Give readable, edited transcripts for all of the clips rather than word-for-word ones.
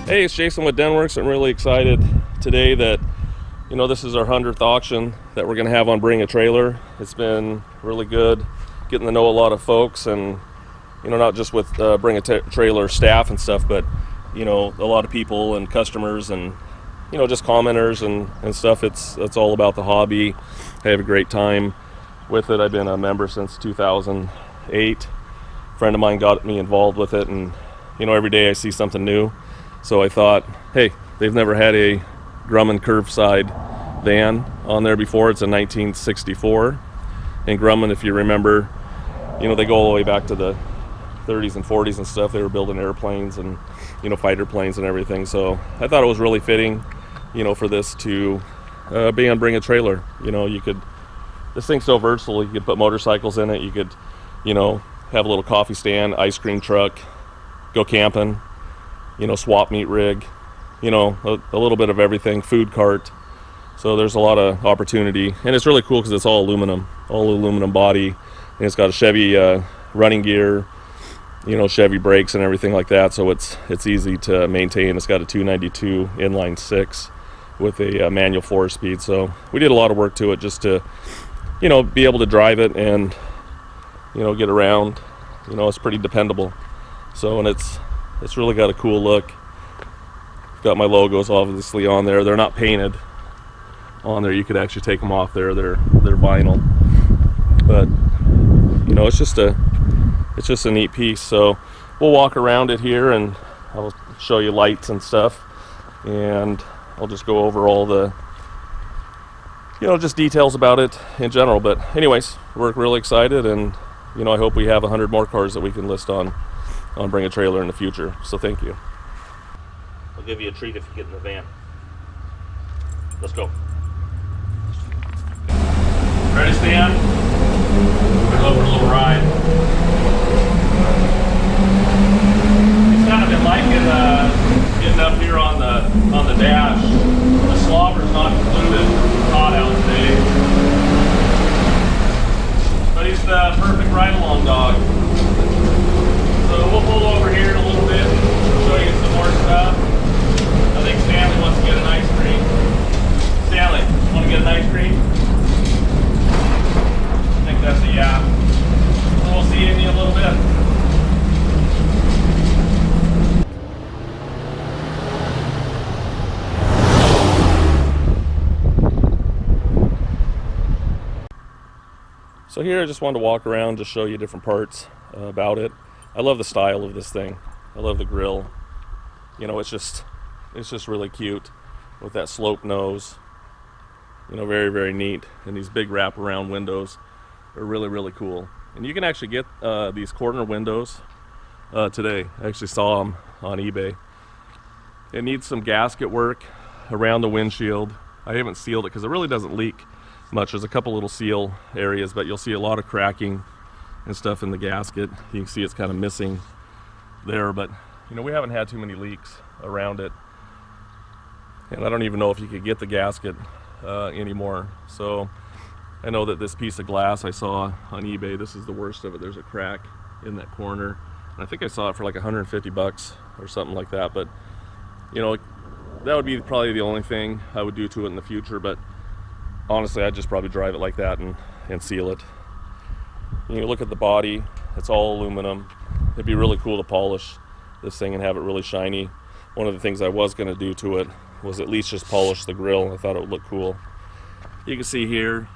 Hey, it's Jason with Denwerks. I'm really excited today that, this is our 100th auction that we're going to have on Bring a Trailer. It's been really good getting to know a lot of folks and, not just with Bring a Trailer staff and stuff, but, a lot of people and customers and, just commenters and stuff. It's all about the hobby. I have a great time with it. I've been a member since 2008. A friend of mine got me involved with it, and, every day I see something new. So I thought, hey, they've never had a Grumman Kurbside van on there before. It's a 1964. And Grumman, if you remember, they go all the way back to the 30s and 40s and stuff. They were building airplanes and, fighter planes and everything. So I thought it was really fitting, for this to be on Bring a Trailer. This thing's so versatile. You could put motorcycles in it. You could, have a little coffee stand, ice cream truck, go camping. Swap meet rig, a little bit of everything, food cart. So there's a lot of opportunity, and it's really cool because it's all aluminum body, and it's got a Chevy running gear, Chevy brakes and everything like that. So it's easy to maintain. It's got a 292 inline six with a manual 4-speed. So we did a lot of work to it just to, be able to drive it and, get around. It's pretty dependable. So, and it's really got a cool look. Got my logos obviously on there. They're not painted on there. You could actually take them off there. They're vinyl. But it's just a neat piece. So we'll walk around it here and I'll show you lights and stuff. And I'll just go over all the just details about it in general. But anyways, we're really excited, and I hope we have 100 more cars that we can list on Bring a Trailer in the future. So thank you. I'll give you a treat if you get in the van. Let's go. Ready, Stan? We're going for a little ride. It's kind of been liking getting up here on the dash. The slobber's not included. It's hot out today. But he's the perfect ride-along dog. So we'll pull over here in a little bit and show you some more stuff. I think Stanley wants to get an ice cream. Stanley, want to get an ice cream? I think that's a yeah. So we'll see you in a little bit. So here I just wanted to walk around, just show you different parts about it. I love the style of this thing. I love the grill. It's just really cute with that slope nose. Very, very neat. And these big wraparound windows are really, really cool. And you can actually get these corner windows today. I actually saw them on eBay. It needs some gasket work around the windshield. I haven't sealed it because it really doesn't leak much. There's a couple little seal areas, but you'll see a lot of cracking and stuff in the gasket. You can see it's kind of missing there, but we haven't had too many leaks around it, and I don't even know if you could get the gasket anymore. So I know that this piece of glass I saw on eBay, this is the worst of it. There's a crack in that corner, and I think I saw it for like 150 bucks or something like that. But that would be probably the only thing I would do to it in the future. But honestly, I'd just probably drive it like that and seal it. You look at the body, it's all aluminum. It'd be really cool to polish this thing and have it really shiny. One of the things I was going to do to it was at least just polish the grill. I thought it would look cool. You can see here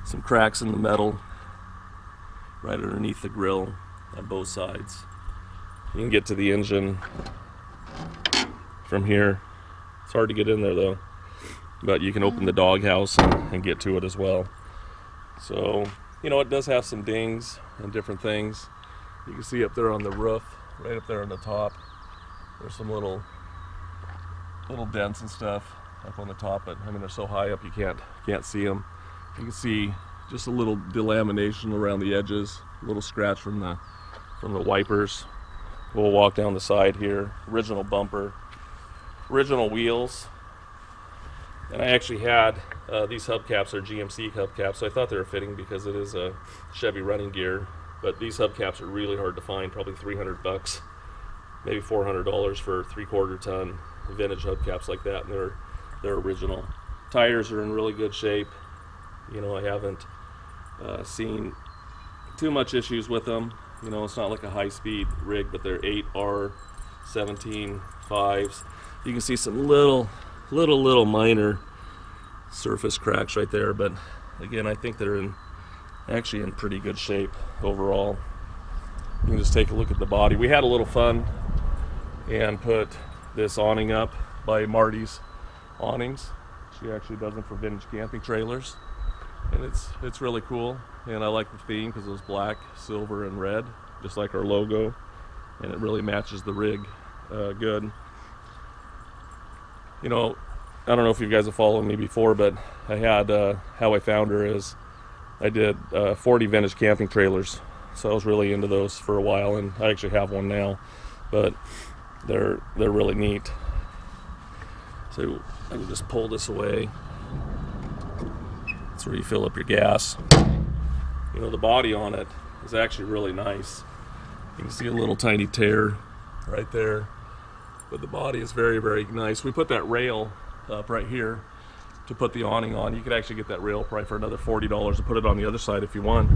some cracks in the metal right underneath the grill on both sides. You can get to the engine from here. It's hard to get in there though, but you can open the doghouse and get to it as well. So it does have some dings and different things. You can see up there on the roof, right up there on the top, there's some little dents and stuff up on the top, but they're so high up you can't see them. You can see just a little delamination around the edges, a little scratch from the wipers. We'll walk down the side here. Original bumper, original wheels. And I actually had these hubcaps are GMC hubcaps, so I thought they were fitting because it is a Chevy running gear. But these hubcaps are really hard to find, probably 300 bucks. maybe $400 for 3/4 ton vintage hubcaps like that, and they're original. Tires are in really good shape. You know, I haven't seen too much issues with them. You know, it's not like a high-speed rig, but they're 8R17 5s. You can see some little minor surface cracks right there, but again, I think they're actually in pretty good shape overall. You can just take a look at the body. We had a little fun and put this awning up by Marty's Awnings. She actually does them for vintage camping trailers, and it's really cool. And I like the theme because it was black, silver, and red, just like our logo, and it really matches the rig good. You know, I don't know if you guys have followed me before, but I had how I found her is I did 40 vintage camping trailers, so I was really into those for a while, and I actually have one now, but they're really neat. So I can just pull this away. That's where you fill up your gas. You know, the body on it is actually really nice. You can see a little tiny tear right there, but the body is very, very nice. We put that rail up right here to put the awning on. You could actually get that rail probably for another $40 to put it on the other side if you want.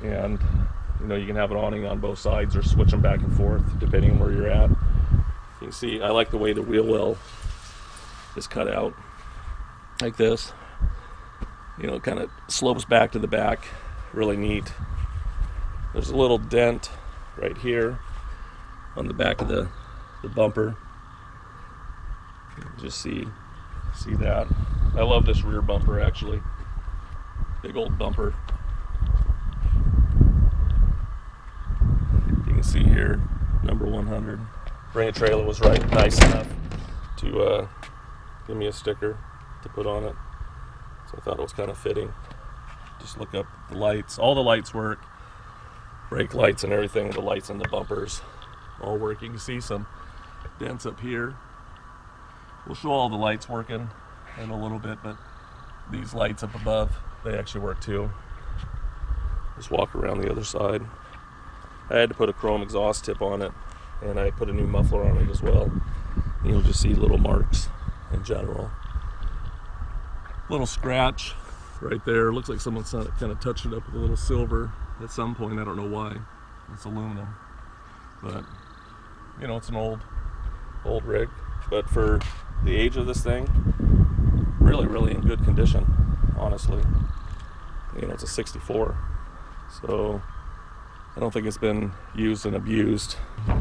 And you know, you can have an awning on both sides or switch them back and forth depending on where you're at. You can see I like the way the wheel well is cut out like this. You know, it kind of slopes back to the back. Really neat. There's a little dent right here on the back of the bumper. You can just see that. I love this rear bumper actually. Big old bumper. You can see here, number 100. Bring a Trailer was nice enough to give me a sticker to put on it. So I thought it was kind of fitting. Just look up the lights. All the lights work. Brake lights and everything. The lights and the bumpers all work. You can see some dents up here. We'll show all the lights working in a little bit, but these lights up above, they actually work too. Just walk around the other side. I had to put a chrome exhaust tip on it, and I put a new muffler on it as well. You'll just see little marks in general. Little scratch right there. Looks like someone's kind of touched it up with a little silver at some point. I don't know why. It's aluminum, but you know, it's an old rig. But for the age of this thing, really in good condition, honestly. You know, it's a 64, so I don't think it's been used and abused. You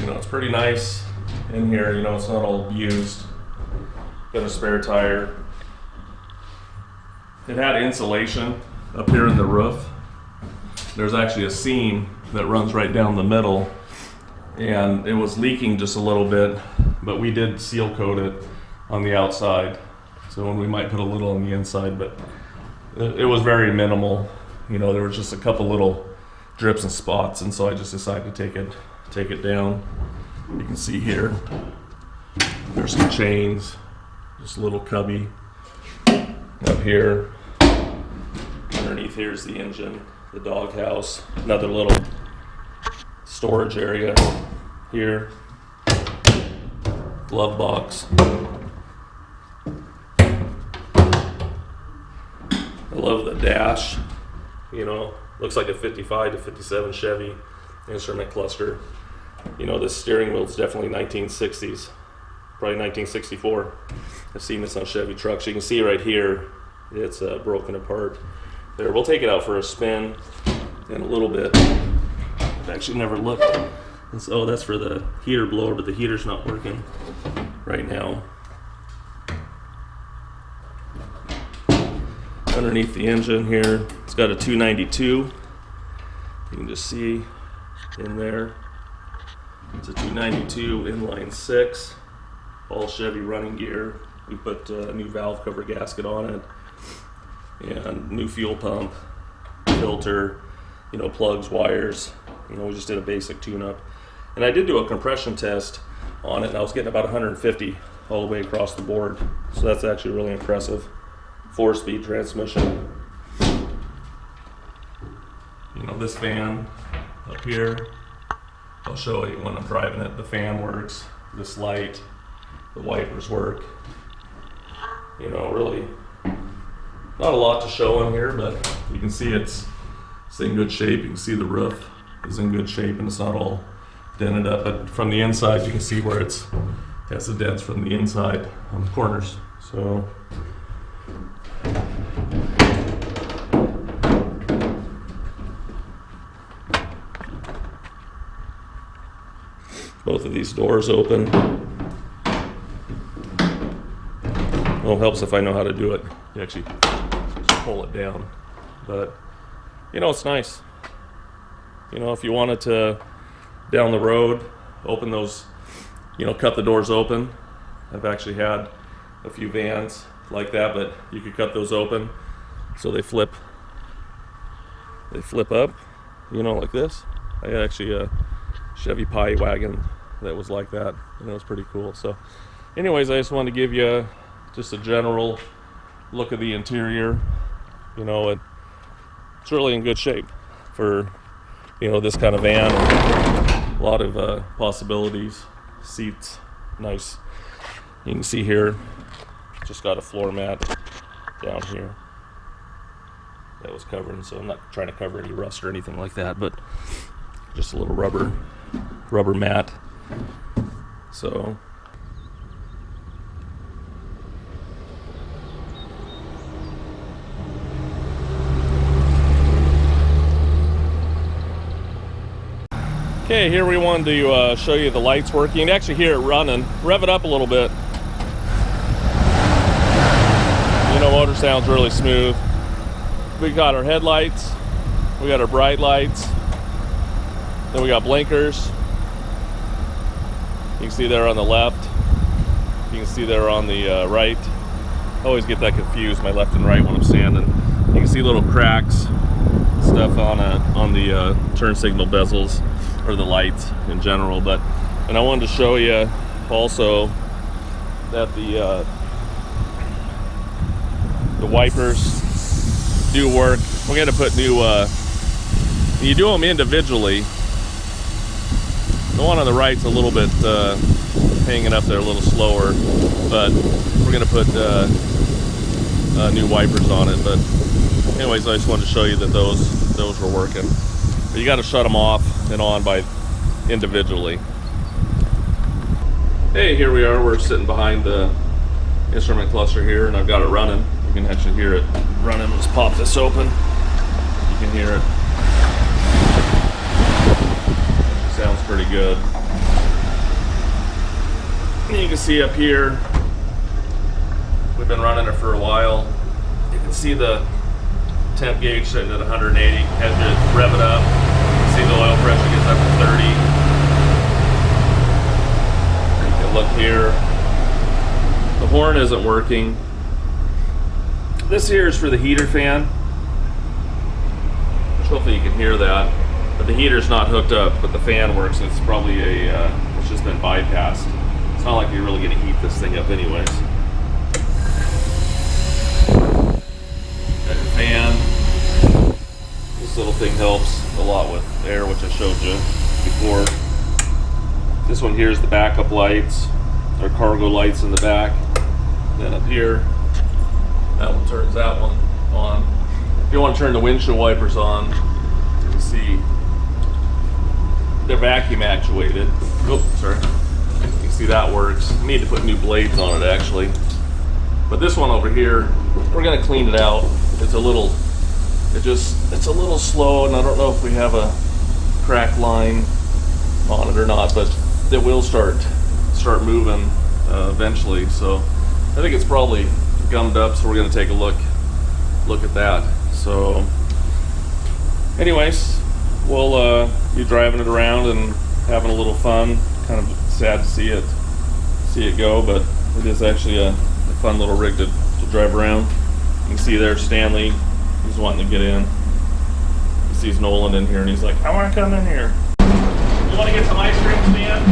know, it's pretty nice in here. You know, it's not all used. Got a spare tire. It had insulation up here in the roof. There's actually a seam that runs right down the middle, and it was leaking just a little bit, but we did seal coat it on the outside. So we might put a little on the inside, but it was very minimal. You know, there was just a couple little drips and spots, and so I just decided to take it down. You can see here, there's some chains, just a little cubby up here. Underneath here is the engine, the doghouse, another little storage area here, glove box. I love the dash. You know, looks like a 55 to 57 Chevy instrument cluster. You know, this steering wheel is definitely 1960s, probably 1964. I've seen this on Chevy trucks. You can see right here, it's broken apart. There, we'll take it out for a spin in a little bit. I've actually never looked. And so, that's for the heater blower, but the heater's not working right now. Underneath the engine here, it's got a 292. You can just see in there. It's a 292 inline 6, all Chevy running gear. We put a new valve cover gasket on it, and new fuel pump, filter, you know, plugs, wires. You know, we just did a basic tune-up. And I did do a compression test on it, and I was getting about 150 all the way across the board. So that's actually really impressive. 4-speed transmission. You know, this fan up here, I'll show you when I'm driving it. The fan works, this light, the wipers work. You know, really not a lot to show in here, but you can see it's in good shape. You can see the roof is in good shape and it's not all dented up. But from the inside, you can see where it has the dents from the inside on the corners. So both of these doors open. Well, it helps if I know how to do it. You actually pull it down. But, you know, it's nice. You know, if you wanted to, down the road, open those, you know, cut the doors open. I've actually had a few vans like that, but you could cut those open so they flip up, you know, like this. I had actually a Chevy Pie wagon that was like that, and it was pretty cool. So anyways, I just wanted to give you just a general look of the interior. You know, it's really in good shape for, you know, this kind of van. A lot of possibilities. Seats, nice. You can see here, just got a floor mat down here that was covering, so I'm not trying to cover any rust or anything like that, but just a little rubber mat. So okay, here we wanted to show you the lights working. You can actually hear it running. Rev it up a little bit. You know, motor sounds really smooth. We got our headlights, we got our bright lights, then we got blinkers. You can see there on the left, you can see there on the right. I always get that confused, my left and right when I'm standing. You can see little cracks, stuff on the turn signal bezels, or the lights in general. And I wanted to show you also that the wipers do work. We're going to put new, you do them individually. The one on the right's a little bit hanging up there a little slower, but we're going to put new wipers on it. But anyways, I just wanted to show you that those were working. But you got to shut them off and on by individually. Hey, here we are. We're sitting behind the instrument cluster here, and I've got it running. You can actually hear it running. Let's pop this open. You can hear it. It sounds pretty good. And you can see up here, we've been running it for a while. You can see the temp gauge sitting at 180. As you rev it up, you see the oil pressure gets up to 30. You can look here. The horn isn't working. This here is for the heater fan. Hopefully you can hear that. But the heater's not hooked up, but the fan works. It's probably it's just been bypassed. It's not like you're really going to heat this thing up anyways. Got your fan. This little thing helps a lot with air, which I showed you before. This one here is the backup lights, or cargo lights in the back. Then up here, that one turns that one on. If you want to turn the windshield wipers on, you can see they're vacuum actuated. Oh, sorry. You can see that works. I need to put new blades on it actually. But this one over here, we're gonna clean it out. It's a little slow, and I don't know if we have a crack line on it or not, but it will start moving eventually. So I think it's probably gummed up, so we're gonna take a look at that. So anyways, we'll be driving it around and having a little fun. Kind of sad to see it go, but it is actually a fun little rig to drive around. You can see there Stanley, he's wanting to get in. He sees Nolan in here and he's like, I want to come in here. You want to get some ice cream, Stan?